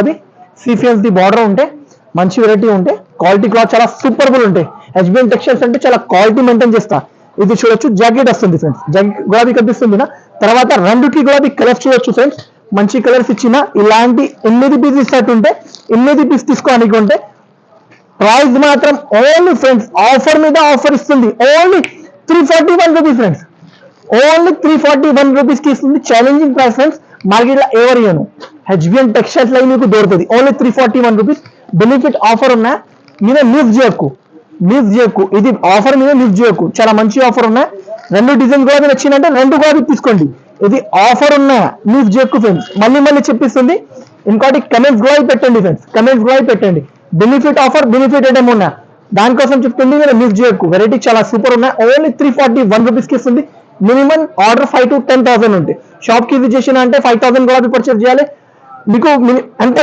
అది సీఫియన్స్ the border ఉంటే మంచి వెరైటీ ఉంటే క్వాలిటీ క్లాత్ చాలా సూపర్బుల్ ఉంటాయి. హెచ్బిఎన్ టెక్స్టైల్స్ అంటే చాలా క్వాలిటీ మెయింటైన్ చేస్తా. ఇది చూడొచ్చు జాకెట్ వస్తుంది ఫ్రెండ్స్, గులాబీ కనిపిస్తుంది నా తర్వాత రెండుకి గులాబీ కలర్స్ చూడొచ్చు ఫ్రెండ్స్. మంచి కలర్స్ ఇచ్చిన ఇలాంటి 8 పీస్ ఇస్తుంటే 8 పీస్ తీసుకోడానికి ఉంటే ప్రైస్ మాత్రం ఓన్లీ ఫ్రెండ్స్ ఆఫర్ మీద ఆఫర్ ఇస్తుంది. Only 341 rupees friends, only 341 rupees కి ఇస్తుంది. ఛాలెంజింగ్ ప్రైస్ ఫ్రెండ్స్, మార్కెట్ లో ఎవరు ఇయ్యను. హెచ్బిఎన్ టెక్స్టైల్స్ లో మీకు దొరుకుతుంది ఓన్లీ 341 రూపీస్. బెనిఫిట్ ఆఫర్ ఉన్నా మీద మిస్ చేయకు ఇది ఆఫర్ మీద మిస్ చేయకు. చాలా మంచి ఆఫర్ ఉన్నాయి. 2 డిజైన్ కూడా వచ్చిందంటే 2 కూడా తీసుకోండి. ఇది ఆఫర్ ఉన్నా మిస్ చేయకు ఫ్రెండ్స్. మళ్ళీ చెప్పిస్తుంది. ఇంకోటి కమెంట్స్ కూడా పెట్టండి ఫ్రెండ్స్, కమెంట్స్ కూడా పెట్టండి. బెనిఫిట్ ఆఫర్, బెనిఫిట్ ఐటమ్ ఉన్నా దానికోసం చెప్తుంది. మీరు మిస్ చేయకు. వెరైటీ చాలా సూపర్ ఉన్నాయి. ఓన్లీ 341 రూపీస్ కి ఇస్తుంది. మినిమం ఆర్డర్ 5 to 10,000 ఉంటాయి. షాప్ కి విజిట్ చేసిన అంటే 5,000 కూడా పర్చేస్ చేయాలి. మీకు ఎంత